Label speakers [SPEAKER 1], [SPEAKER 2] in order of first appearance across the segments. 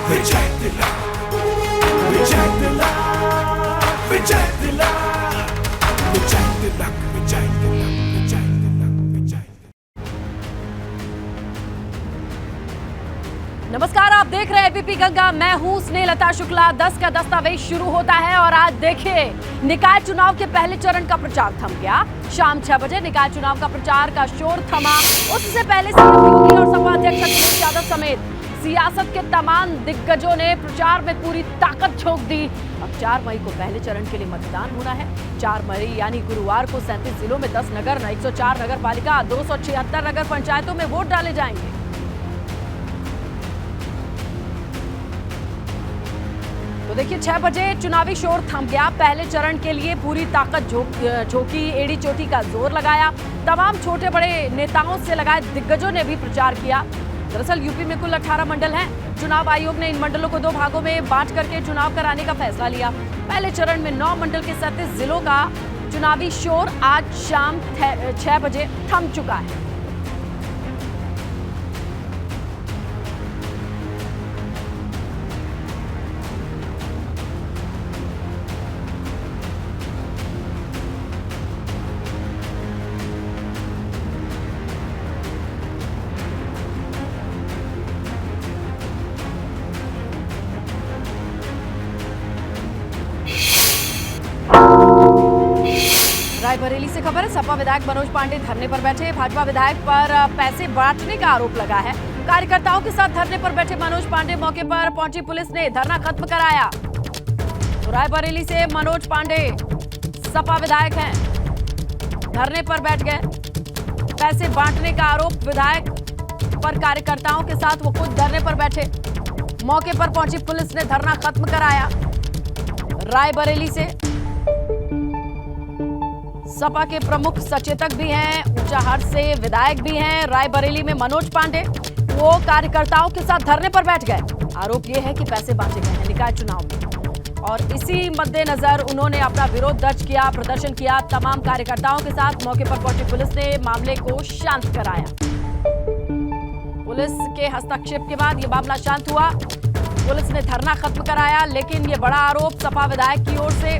[SPEAKER 1] विजय दिला, विजय दिला, विजय दिला, विजय दिला, विजय दिला, विजय दिला, विजय।
[SPEAKER 2] नमस्कार, आप देख रहे हैं एबीपी गंगा। मैं हूं स्नेहलता शुक्ला। 10 का दस्तावेज शुरू होता है और आज देखिए निकाय चुनाव के पहले चरण का प्रचार थम गया। शाम 6 बजे निकाय चुनाव का प्रचार का शोर थमा। उससे पहले सीएम योगी और सपा अध्यक्ष अखिलेश यादव समेत सियासत के तमाम दिग्गजों ने प्रचार में पूरी ताकत झोंक दी। अब 4 मई को पहले चरण के लिए मतदान होना है। 4 मई यानी गुरुवार को 37 जिलों में 10 नगर, 104 नगर पालिका, 276 नगर पंचायतों में वोट डाले जाएंगे। तो देखिए 6 बजे चुनावी शोर थम गया। पहले चरण के लिए पूरी ताकत झोंकी, एड़ी चोटी का जोर लगाया। तमाम छोटे बड़े नेताओं से लगाए दिग्गजों ने भी प्रचार किया। दरअसल यूपी में कुल 18 मंडल हैं। चुनाव आयोग ने इन मंडलों को 2 भागों में बांट करके चुनाव कराने का फैसला लिया। पहले चरण में 9 मंडल के 37 जिलों का चुनावी शोर आज शाम 6 बजे थम चुका है। रायबरेली से खबर है। सपा विधायक मनोज पांडे धरने पर बैठे। भाजपा विधायक पर पैसे बांटने का आरोप लगा है। कार्यकर्ताओं के साथ धरने पर बैठे मनोज पांडे मौके पर पहुंची पुलिस ने धरना खत्म कराया। तो रायबरेली से मनोज पांडे सपा विधायक हैं, धरने पर बैठ गए। पैसे बांटने का आरोप विधायक पर, कार्यकर्ताओं के साथ वो खुद धरने पर बैठे। मौके पर पहुंची पुलिस ने धरना खत्म कराया। रायबरेली से सपा के प्रमुख सचेतक भी हैं, ऊंचाहार से विधायक भी हैं। रायबरेली में मनोज पांडे वो कार्यकर्ताओं के साथ धरने पर बैठ गए। आरोप ये है कि पैसे बांटे गए हैं निकाय चुनाव में और इसी मद्देनजर उन्होंने अपना विरोध दर्ज किया, प्रदर्शन किया। तमाम कार्यकर्ताओं के साथ मौके पर पहुंची पुलिस ने मामले को शांत कराया। पुलिस के हस्तक्षेप के बाद ये मामला शांत हुआ। पुलिस ने धरना खत्म कराया। लेकिन ये बड़ा आरोप सपा विधायक की ओर से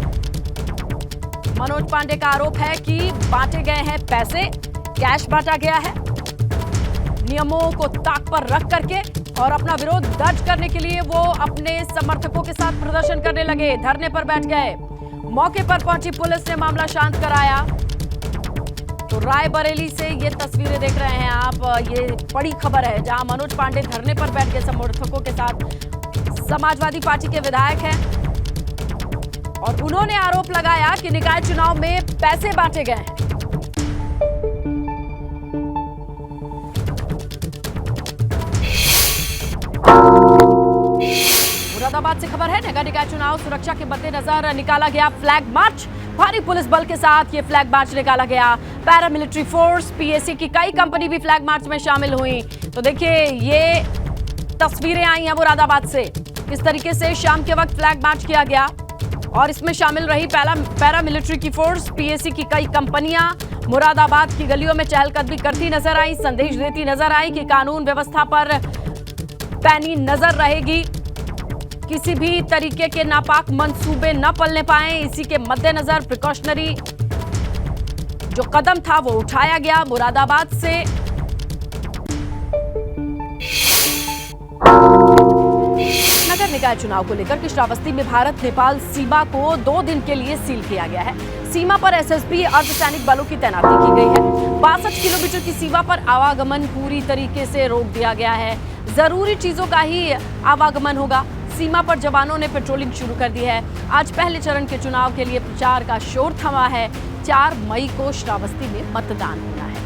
[SPEAKER 2] मनोज पांडे का आरोप है कि बांटे गए हैं पैसे, कैश बांटा गया है। नियमों को ताक पर रख करके और अपना विरोध दर्ज करने के लिए वो अपने समर्थकों के साथ प्रदर्शन करने लगे, धरने पर बैठ गए। मौके पर पहुंची पुलिस ने मामला शांत कराया। तो रायबरेली से ये तस्वीरें देख रहे हैं आप। ये बड़ी खबर है जहां मनोज पांडे धरने पर बैठ गए समर्थकों के साथ। समाजवादी पार्टी के विधायक हैं और उन्होंने आरोप लगाया कि निकाय चुनाव में पैसे बांटे गए हैं। मुरादाबाद से खबर है। नगर निकाय चुनाव सुरक्षा के मद्देनजर निकाला गया फ्लैग मार्च। भारी पुलिस बल के साथ ये फ्लैग मार्च निकाला गया। पैरामिलिट्री फोर्स, पीएसी की कई कंपनी भी फ्लैग मार्च में शामिल हुई। तो देखिए ये तस्वीरें आई हैं मुरादाबाद से, किस तरीके से शाम के वक्त फ्लैग मार्च किया गया और इसमें शामिल रही पैरामिलिट्री की फोर्स, पीएसी की कई कंपनियां। मुरादाबाद की गलियों में चहलकदमी करती नजर आई, संदेश देती नजर आई कि कानून व्यवस्था पर पैनी नजर रहेगी, किसी भी तरीके के नापाक मंसूबे न पलने पाए। इसी के मद्देनजर प्रिकॉशनरी जो कदम था वो उठाया गया। मुरादाबाद से नगर निकाय चुनाव को लेकर कि श्रावस्ती में भारत नेपाल सीमा को 2 दिन के लिए सील किया गया है। सीमा पर एसएसबी अर्धसैनिक बलों की तैनाती की गई है। 62 किलोमीटर की सीमा पर आवागमन पूरी तरीके से रोक दिया गया है। जरूरी चीजों का ही आवागमन होगा। सीमा पर जवानों ने पेट्रोलिंग शुरू कर दी है। आज पहले चरण के चुनाव के लिए प्रचार का शोर थमा है। 4 मई को श्रावस्ती में मतदान होना है।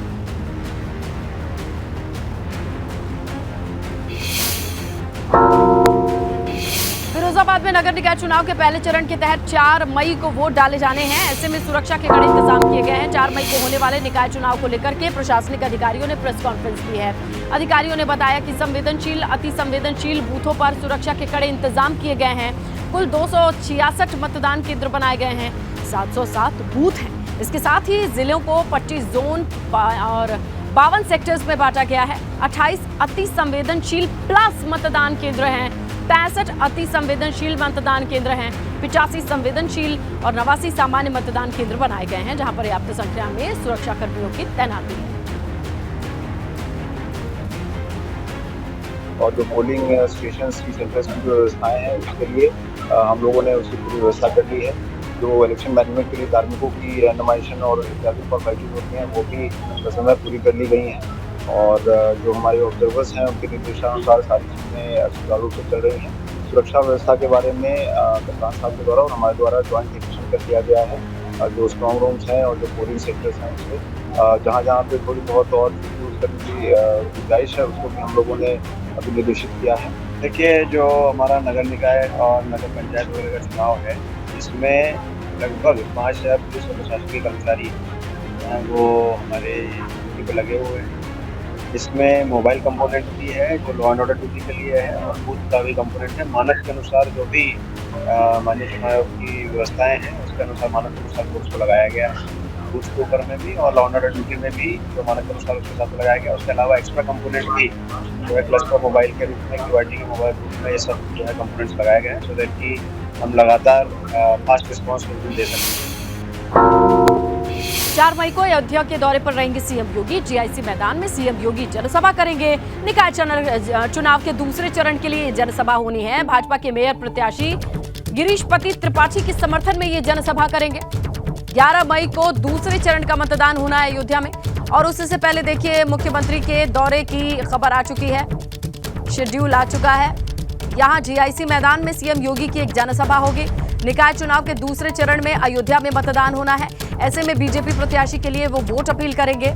[SPEAKER 2] फिरोजाबाद में नगर निकाय चुनाव के पहले चरण के तहत 4 मई को वोट डाले जाने हैं। ऐसे में सुरक्षा के कड़े इंतजाम किए गए हैं। 4 मई को होने वाले निकाय चुनाव को लेकर के प्रशासनिक अधिकारियों ने प्रेस कॉन्फ्रेंस की है। अधिकारियों ने बताया कि संवेदनशील, अति संवेदनशील बूथों पर सुरक्षा के कड़े इंतजाम किए गए हैं। कुल 266 मतदान केंद्र बनाए गए हैं। 707 बूथ हैं। इसके साथ ही जिलों को 25 जोन और 52 सेक्टर्स में बांटा गया है। 28 अति संवेदनशील प्लस मतदान केंद्र हैं। 65 अति संवेदनशील मतदान केंद्र हैं, 85 संवेदनशील और 89 सामान्य मतदान केंद्र बनाए गए हैं, जहां पर्याप्त संख्या में सुरक्षा कर्मियों की तैनाती है।
[SPEAKER 3] और जो पोलिंग स्टेशन की सेंटर्स की जो व्यवस्थाएं हैं उसके लिए हम लोगों ने उसकी पूरी व्यवस्था कर ली है। जो इलेक्शन मैनेजमेंट के लिए कार्मिकों की नमाइशन और इत्यादि फॉर्मेलिटीज होती हैं वो भी समय पूरी कर ली गई हैं और जो हमारे ऑब्जर्वर्स हैं उनके निर्देशानुसार सारी चीज़ें सुचारू रूप से चल रही हैं। सुरक्षा व्यवस्था के बारे में कप्तान साहब के द्वारा और हमारे द्वारा ज्वाइंट डिस्कशन कर दिया गया है। जो स्ट्रॉन्ग रूम्स हैं और जो पोलिंग सेंटर्स हैं उससे जहाँ जहाँ पे थोड़ी बहुत और यूज़ करने की गुंजाइश है उसको भी हम लोगों ने अभी निर्देशित किया है। देखिए, जो हमारा नगर निकाय और नगर पंचायत वगैरह का चुनाव है इसमें लगभग 5000 पुलिस और प्रशासनिक कर्मचारी वो हमारे ड्यूटी पर लगे हुए हैं। इसमें मोबाइल कंपोनेंट भी है जो लॉ एंड ऑर्डर ड्यूटी के लिए है और बूथ का भी कंपोनेंट है। मानक के अनुसार जो भी माननीय चुनाव आयोग की व्यवस्थाएं हैं उसके अनुसार मानक के अनुसार फोर्स को लगाया गया है। बूथ के ऊपर में भी और लॉ एंड ऑर्डर ड्यूटी में भी जो मानक के अनुसार उसके साथ लगाया गया। उसके अलावा एक्स्ट्रा कंपोनेंट भी जो है क्लस्टर मोबाइल के रूप में QRT के मोबाइल रूप में ये सब जो है कंपोनेंट्स लगाए गए हैं सो दैट कि हम लगातार फास्ट रिस्पॉन्स दे सकते हैं।
[SPEAKER 2] 4 मई को अयोध्या के दौरे पर रहेंगे सीएम योगी। GIC मैदान में सीएम योगी जनसभा करेंगे। निकाय चुनाव के दूसरे चरण के लिए जनसभा होनी है। भाजपा के मेयर प्रत्याशी गिरीशपति त्रिपाठी के समर्थन में ये जनसभा करेंगे। 11 मई को दूसरे चरण का मतदान होना है अयोध्या में और उससे पहले देखिए मुख्यमंत्री के दौरे की खबर आ चुकी है, शेड्यूल आ चुका है। यहाँ GIC मैदान में सीएम योगी की एक जनसभा होगी। निकाय चुनाव के दूसरे चरण में अयोध्या में मतदान होना है। ऐसे में बीजेपी प्रत्याशी के लिए वो वोट अपील करेंगे।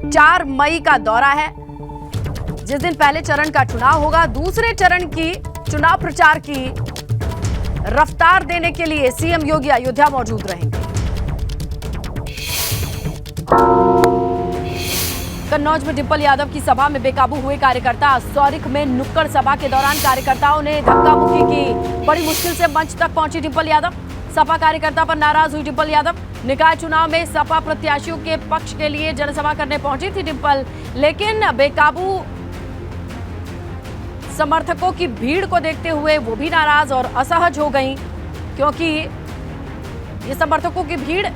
[SPEAKER 2] 4 मई का दौरा है, जिस दिन पहले चरण का चुनाव होगा। दूसरे चरण की चुनाव प्रचार की रफ्तार देने के लिए सीएम योगी अयोध्या मौजूद रहेंगे। कन्नौज में डिंपल यादव की सभा में बेकाबू हुए कार्यकर्ता। सौरिख में नुक्कड़ सभा के दौरान कार्यकर्ताओं ने धक्का मुक्की की। बड़ी मुश्किल से मंच तक पहुंची डिंपल यादव। सपा कार्यकर्ता पर नाराज हुई डिंपल यादव। निकाय चुनाव में सपा प्रत्याशियों के पक्ष के लिए जनसभा करने पहुंची थी डिंपल, लेकिन बेकाबू समर्थकों की भीड़ को देखते हुए वो भी नाराज और असहज हो गईं, क्योंकि ये समर्थकों की भीड़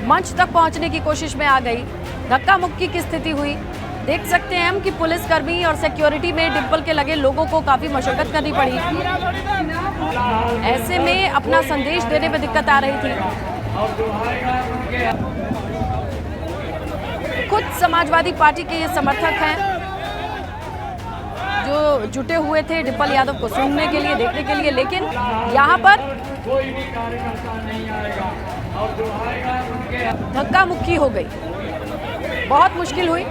[SPEAKER 2] मंच तक पहुंचने की कोशिश में आ गई। धक्का मुक्की की स्थिति हुई। देख सकते हैं हम कि पुलिसकर्मी और सिक्योरिटी में डिंपल के लगे लोगों को काफी मशक्कत करनी पड़ी। ऐसे में अपना संदेश देने में दिक्कत आ रही थी। खुद समाजवादी पार्टी के ये समर्थक हैं जो जुटे हुए थे डिंपल यादव को सुनने के लिए, देखने के लिए, लेकिन यहाँ पर धक्का मुक्की हो गई। बहुत मुश्किल हुई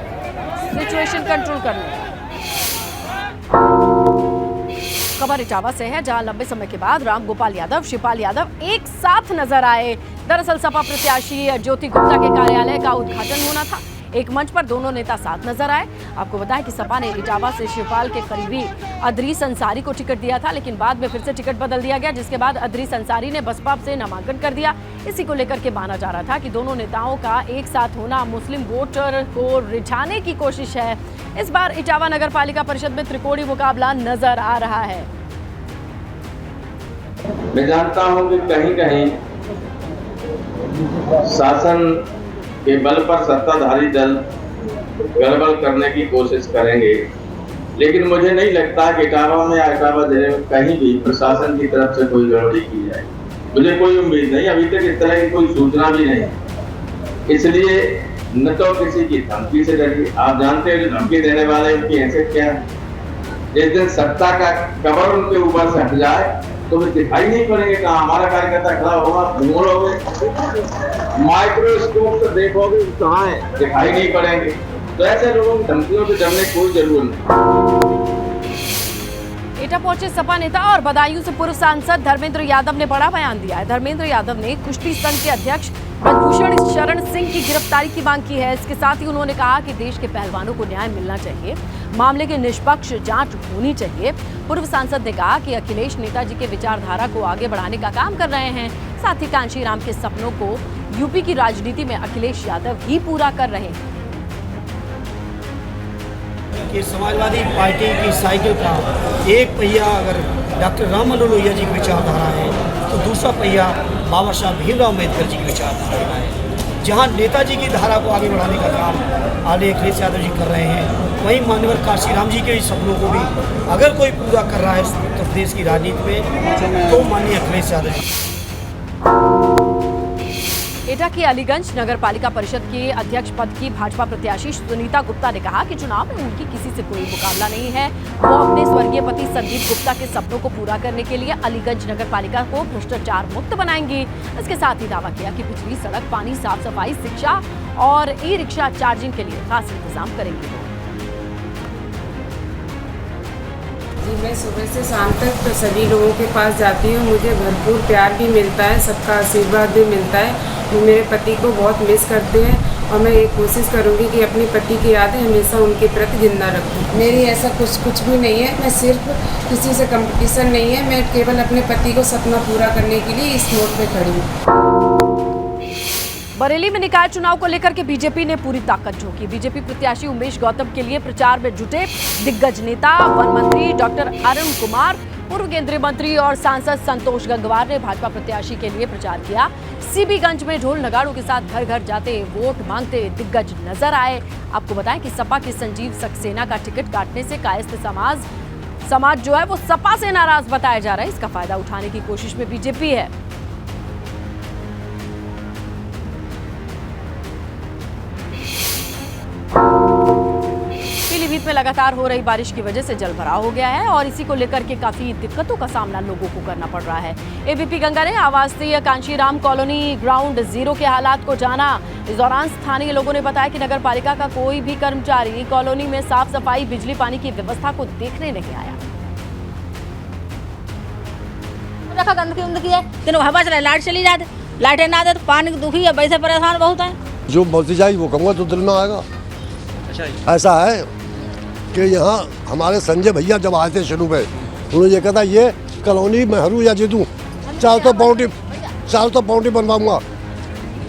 [SPEAKER 2] सिचुएशन कंट्रोल करने। खबर इटावा से है, जहां लंबे समय के बाद रामगोपाल यादव, शिवपाल यादव एक साथ नजर आए। दरअसल सपा प्रत्याशी ज्योति गुप्ता के कार्यालय का उद्घाटन होना था। एक मंच पर दोनों नेता साथ नजर आए। आपको बताया कि सपा ने इटावा से शिवपाल के करीबी अदरीस अंसारी को टिकट दिया था, लेकिन बाद में फिर से टिकट बदल दिया गया, जिसके बाद अदरीस अंसारी ने बसपा से नामांकन कर दिया। इसी को लेकर के माना जा रहा था कि दोनों नेताओं का एक साथ होना मुस्लिम वोटर को रिझाने की कोशिश है। इस बार इटावा नगर पालिका परिषद में त्रिकोणीय मुकाबला नजर आ रहा है।
[SPEAKER 4] मैं जानता हूं कि कहीं कहीं शासन के बल पर सत्ताधारी दल गड़बड़ करने की कोशिश करेंगे, लेकिन मुझे नहीं लगता कि इटावा में या इटावा जिले में कहीं भी प्रशासन की तरफ से कोई गड़बड़ी की जाए। मुझे कोई उम्मीद नहीं, अभी तक इस तरह की कोई सूचना भी नहीं। इसलिए न तो किसी की धमकी से डरिए। आप जानते हैं जो धमकी देने वाले उनकी हैसियत क्या है। जिस दिन सत्ता का कवर उनके ऊपर से हट जाए तो वे दिखाई नहीं पड़ेंगे। कहाँ हमारा कार्यकर्ता खड़ा होगा, ढूंढोगे, माइक्रोस्कोप से देखोगे कहाँ है, दिखाई नहीं पड़ेंगे। तो ऐसे लोगों की धमकियों से डरने की कोई जरूरत नहीं।
[SPEAKER 2] एटा पहुंचे सपा नेता और बदायूं से पूर्व सांसद धर्मेंद्र यादव ने बड़ा बयान दिया है। धर्मेंद्र यादव ने कुश्ती संघ के अध्यक्ष ब्रजभूषण शरण सिंह की गिरफ्तारी की मांग की है। इसके साथ ही उन्होंने कहा कि देश के पहलवानों को न्याय मिलना चाहिए, मामले की निष्पक्ष जांच होनी चाहिए। पूर्व सांसद ने कहा कि अखिलेश नेताजी के विचारधारा को आगे बढ़ाने का काम कर रहे हैं। साथ ही कांशीराम के सपनों को यूपी की राजनीति में अखिलेश यादव ही पूरा कर रहे हैं।
[SPEAKER 5] कि समाजवादी पार्टी की साइकिल का एक पहिया अगर डॉक्टर राम मनोहर लोहिया जी की विचारधारा है तो दूसरा पहिया बाबा साहब भीमराव अम्बेडकर जी की विचारधारा है। जहाँ नेताजी की धारा को आगे बढ़ाने का काम आले अखिलेश यादव जी कर रहे हैं, वहीं मान्यवर काशीराम जी के सपनों को भी अगर कोई पूरा कर रहा है उत्तर प्रदेश की राजनीति में तो माननीय अखिलेश यादव जी।
[SPEAKER 2] एटा की अलीगंज नगर पालिका परिषद के अध्यक्ष पद की भाजपा प्रत्याशी सुनीता गुप्ता ने कहा कि चुनाव में उनकी किसी से कोई मुकाबला नहीं है। वो अपने स्वर्गीय पति संदीप गुप्ता के सपनों को पूरा करने के लिए अलीगंज नगर पालिका को भ्रष्टाचार मुक्त बनाएंगी। इसके साथ ही दावा किया कि बिजली, सड़क, पानी, साफ सफाई, शिक्षा और ई रिक्शा चार्जिंग के लिए खास इंतजाम करेंगी।
[SPEAKER 6] जी, मैं सुबह से शाम तक तो सभी लोगों के पास जाती हूँ। मुझे भरपूर प्यार भी मिलता है, सबका आशीर्वाद भी मिलता है। मेरे पति को बहुत मिस करते हैं और मैं ये कोशिश करूँगी कि अपने पति की यादें हमेशा उनके प्रति जिंदा रखूँ। मेरी ऐसा कुछ भी नहीं है, मैं सिर्फ किसी से कंपटीशन नहीं है, मैं केवल अपने पति को सपना पूरा करने के लिए इस मोड़ पे खड़ी हूँ।
[SPEAKER 2] बरेली में निकाय चुनाव को लेकर के बीजेपी ने पूरी ताकत झोंकी। बीजेपी प्रत्याशी उमेश गौतम के लिए प्रचार में जुटे दिग्गज नेता वन मंत्री डॉक्टर अरुण कुमार, पूर्व केंद्रीय मंत्री और सांसद संतोष गंगवार ने भाजपा प्रत्याशी के लिए प्रचार किया। सीबीगंज में ढोल नगाड़ों के साथ घर घर जाते वोट मांगते दिग्गज नजर आए। आपको बताएं कि सपा के संजीव सक्सेना का टिकट काटने से कायस्थ समाज जो है वो सपा से नाराज बताया जा रहा है। इसका फायदा उठाने की कोशिश में बीजेपी है। पीलीभीत में लगातार हो रही बारिश की वजह से जलभराव हो गया है और इसी को लेकर के काफी दिक्कतों का सामना लोगों को करना पड़ रहा है। एबीपी गंगा ने आवासीय कांशीराम कॉलोनी ग्राउंड जीरो के हालात को जाना। इस दौरान स्थानीय लोगों ने बताया कि नगर पालिका का कोई भी कर्मचारी कॉलोनी में साफ सफाई, बिजली, पानी की व्यवस्था को देखने नहीं आया।
[SPEAKER 7] गंदगी है, तीनों हवा चला, लाइट चली जाती, लाइटें ना दे तो पानी दुखी है, वैसे परेशान बहुत है।
[SPEAKER 8] जो बोलती जाएगी वो कहूँगा तो दिल में आएगा। अच्छा, ऐसा है कि यहाँ हमारे संजय भैया जब आए थे शुरू में, उन्होंने ये कहा ये कॉलोनी मैं हरू या जीतूँ, चाहे तो बाउंड्री बनवाऊंगा।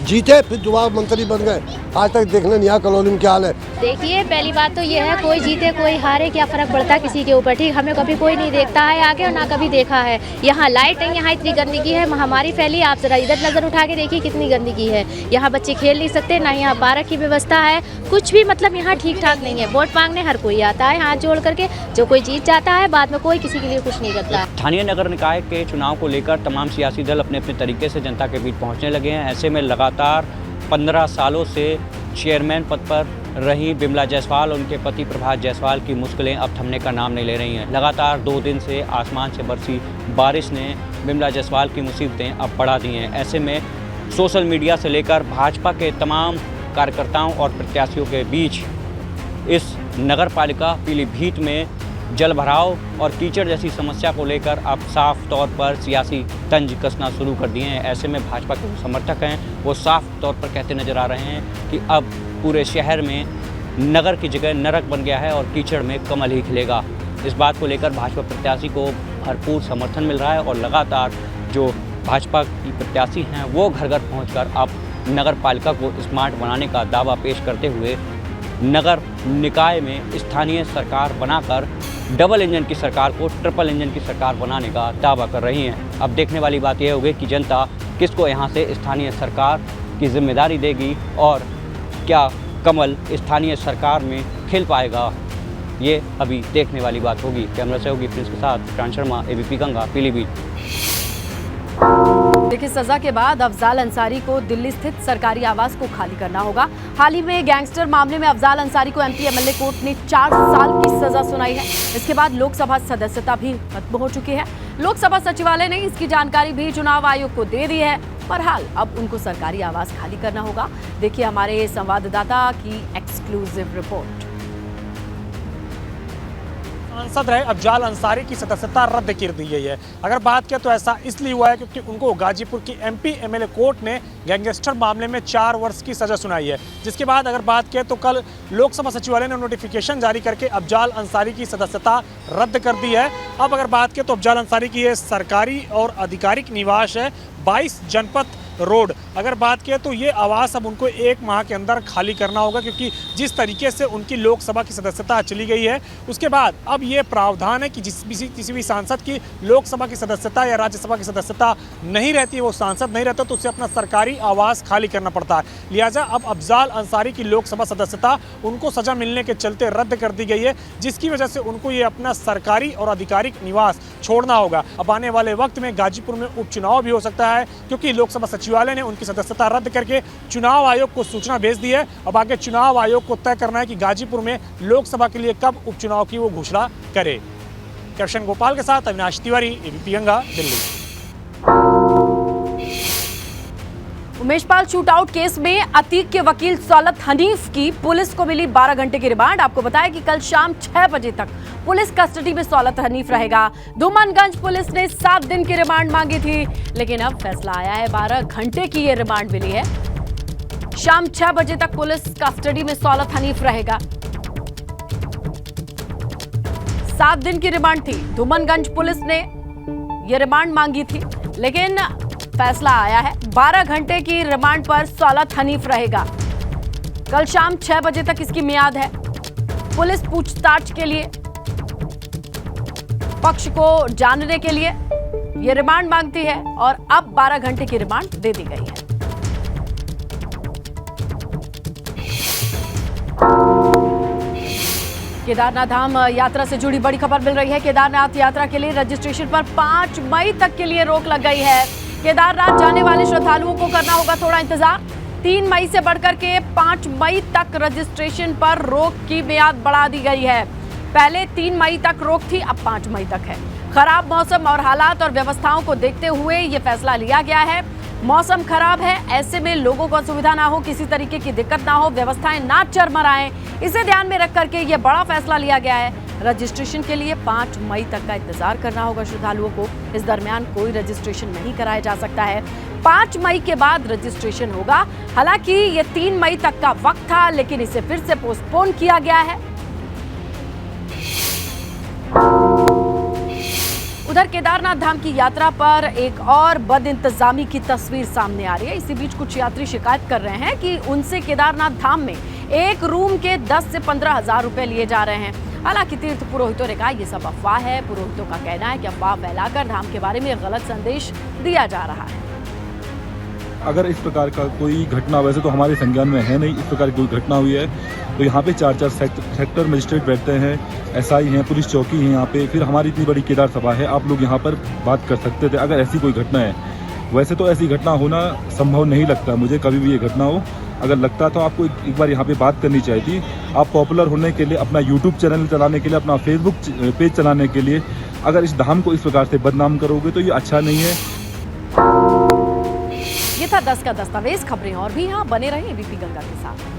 [SPEAKER 8] जीते फिर दोबारा मंत्री बन गए, आज तक देखने नहीं आया कॉलोनी में क्या हाल है।
[SPEAKER 9] देखिए, पहली बात तो ये है कोई जीते कोई हारे क्या फर्क पड़ता है किसी के ऊपर, ठीक। हमें कभी कोई नहीं देखता है आगे और ना कभी देखा है। यहाँ लाइट है, यहाँ इतनी गंदगी है, महामारी फैली। आप जरा इधर नजर उठा के देखिए कितनी गंदगी है। यहाँ बच्चे खेल नहीं सकते, ना यहाँ पार्क की व्यवस्था है, कुछ भी मतलब यहाँ ठीक ठाक नहीं है। वोट मांगने हर कोई आता है हाथ जोड़ करके, जो कोई जीत जाता है बाद में कोई किसी के लिए कुछ नहीं करता है।
[SPEAKER 10] स्थानीय नगर निकाय के चुनाव को लेकर तमाम सियासी दल अपने अपने तरीके से जनता के बीच पहुँचने लगे हैं। ऐसे में लगातार 15 सालों से चेयरमैन पद पर रही बिमला जायसवाल और उनके पति प्रभात जायसवाल की मुश्किलें अब थमने का नाम नहीं ले रही हैं। लगातार 2 दिन से आसमान से बरसी बारिश ने बिमला जायसवाल की मुसीबतें अब बढ़ा दी हैं। ऐसे में सोशल मीडिया से लेकर भाजपा के तमाम कार्यकर्ताओं और प्रत्याशियों के बीच इस नगर पालिका पीलीभीत में जलभराव और कीचड़ जैसी समस्या को लेकर अब साफ तौर पर सियासी तंज कसना शुरू कर दिए हैं। ऐसे में भाजपा के जो समर्थक हैं वो साफ तौर पर कहते नजर आ रहे हैं कि अब पूरे शहर में नगर की जगह नरक बन गया है और कीचड़ में कमल ही खिलेगा। इस बात को लेकर भाजपा प्रत्याशी को भरपूर समर्थन मिल रहा है और लगातार जो भाजपा की प्रत्याशी हैं वो घर घर पहुँचकर अब नगर पालिका को स्मार्ट बनाने का दावा पेश करते हुए नगर निकाय में स्थानीय सरकार बनाकर डबल इंजन की सरकार को ट्रिपल इंजन की सरकार बनाने का दावा कर रही हैं। अब देखने वाली बात यह होगी कि जनता किसको यहाँ से स्थानीय सरकार की जिम्मेदारी देगी और क्या कमल स्थानीय सरकार में खिल पाएगा, ये अभी देखने वाली बात होगी। कैमरा सहयोगी प्रिंस के साथ प्राण शर्मा, एबीपी गंगा, पीलीभीत।
[SPEAKER 2] देखिए, सजा के बाद अफजाल अंसारी को दिल्ली स्थित सरकारी आवास को खाली करना होगा। हाल ही में गैंगस्टर मामले में अफजाल अंसारी को एमपी एमएलए कोर्ट ने 4 साल की सजा सुनाई है। इसके बाद लोकसभा सदस्यता भी खत्म हो चुकी है। लोकसभा सचिवालय ने इसकी जानकारी भी चुनाव आयोग को दे दी है। बहरहाल अब उनको सरकारी आवास खाली करना होगा। देखिए हमारे संवाददाता की एक्सक्लूसिव रिपोर्ट।
[SPEAKER 11] सांसद रहे अफजाल अंसारी की सदस्यता रद्द कर दी गई है। अगर बात करें तो ऐसा इसलिए हुआ है क्योंकि उनको गाजीपुर की एमपी एमएलए कोर्ट ने गैंगस्टर मामले में 4 वर्ष की सजा सुनाई है। जिसके बाद अगर बात करें तो कल लोकसभा सचिवालय ने नोटिफिकेशन जारी करके अफजाल अंसारी की सदस्यता रद्द कर दी है। अब अगर बात करें तो अफजाल अंसारी की ये सरकारी और आधिकारिक निवास है 22 जनपद रोड। अगर बात करें तो ये आवास अब उनको 1 माह के अंदर खाली करना होगा, क्योंकि जिस तरीके से उनकी लोकसभा की सदस्यता चली गई है उसके बाद अब ये प्रावधान है कि किसी भी सांसद की लोकसभा की सदस्यता या राज्यसभा की सदस्यता नहीं रहती है, वो सांसद नहीं रहता तो उसे अपना सरकारी आवास खाली करना पड़ता है। लिहाजा अब अफजाल अंसारी की लोकसभा सदस्यता उनको सजा मिलने के चलते रद्द कर दी गई है, जिसकी वजह से उनको ये अपना सरकारी और आधिकारिक निवास छोड़ना होगा। अब आने वाले वक्त में गाजीपुर में उपचुनाव भी हो सकता है, क्योंकि लोकसभा सचिवालय ने उनकी सदस्यता रद्द करके चुनाव आयोग को सूचना भेज दी है। अब आगे चुनाव आयोग को तय करना है कि गाजीपुर में लोकसभा के लिए कब उपचुनाव की वो घोषणा करे। कृष्ण गोपाल के साथ Avinash Tiwari, ABP Ganga, Delhi.
[SPEAKER 2] Umesh Pal shootout case में अतीक के वकील सौलत हनीफ की पुलिस को मिली 12 घंटे की रिमांड। आपको बताया कि कल शाम 6 बजे तक पुलिस कस्टडी में सौलत हनीफ रहेगा। धूमनगंज पुलिस ने 7 दिन की रिमांड मांगी थी, लेकिन अब फैसला आया है 12 घंटे की ये रिमांड मिली है। शाम 6 बजे तक पुलिस कस्टडी में सौलत हनीफ रहेगा। 7 दिन की रिमांड थी। धूमनगंज पुलिस ने ये रिमांड मांगी थी, लेकिन फैसला आया है 12 घंटे की रिमांड पर सौलत हनीफ रहेगा। कल शाम 6 बजे तक इसकी मियाद है। पुलिस पूछताछ के लिए, पक्ष को जानने के लिए यह रिमांड मांगती है और अब 12 घंटे की रिमांड दे दी गई है। केदारनाथ धाम यात्रा से जुड़ी बड़ी खबर मिल रही है। केदारनाथ यात्रा के लिए रजिस्ट्रेशन पर 5 मई तक के लिए रोक लग गई है। केदारनाथ जाने वाले श्रद्धालुओं को करना होगा थोड़ा इंतजार। 3 मई से बढ़कर के 5 मई तक रजिस्ट्रेशन पर रोक की मियाद बढ़ा दी गई है। पहले 3 मई तक रोक थी, अब 5 मई तक है। खराब मौसम और हालात और व्यवस्थाओं को देखते हुए ये फैसला लिया गया है। मौसम खराब है, ऐसे में लोगों को असुविधा ना हो, किसी तरीके की दिक्कत ना हो, व्यवस्थाएं ना चरमराएं, इसे ध्यान में रख करके ये बड़ा फैसला लिया गया है। रजिस्ट्रेशन के लिए 5 मई तक का इंतजार करना होगा श्रद्धालुओं को। इस दरमियान कोई रजिस्ट्रेशन नहीं कराया जा सकता है। 5 मई के बाद रजिस्ट्रेशन होगा। हालांकि ये 3 मई तक का वक्त था, लेकिन इसे फिर से पोस्टपोन किया गया है। उधर केदारनाथ धाम की यात्रा पर एक और बदइंतजामी की तस्वीर सामने आ रही है। इसी बीच कुछ यात्री शिकायत कर रहे हैं कि उनसे केदारनाथ धाम में एक रूम के 10 से 15 हजार रुपए लिए जा रहे हैं। हालांकि तीर्थ पुरोहितों ने कहा यह सब अफवाह है। पुरोहितों का कहना है कि अफवाह फैलाकर धाम के बारे में गलत संदेश दिया जा रहा है।
[SPEAKER 12] अगर इस प्रकार का कोई घटना, वैसे तो हमारे संज्ञान में है नहीं, इस प्रकार की कोई घटना हुई है तो यहाँ पे 4 सेक्टर मजिस्ट्रेट बैठते हैं, एसआई हैं, पुलिस चौकी है यहाँ पे, फिर हमारी इतनी बड़ी केदार सभा है, आप लोग यहाँ पर बात कर सकते थे अगर ऐसी कोई घटना है। वैसे तो ऐसी घटना होना संभव नहीं लगता मुझे, कभी भी ये घटना हो। अगर लगता तो आपको एक बार यहाँ पे बात करनी चाहिए थी। आप पॉपुलर होने के लिए, अपना यूट्यूब चैनल चलाने के लिए, अपना फेसबुक पेज चलाने के लिए अगर इस धाम को इस प्रकार से बदनाम करोगे तो ये अच्छा नहीं है।
[SPEAKER 2] ये था 10 का दस्तावेज। खबरें और भी यहाँ बने रहे एबीपी गंगा के साथ।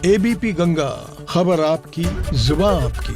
[SPEAKER 1] एबीपी गंगा, खबर आपकी, जुबान आपकी।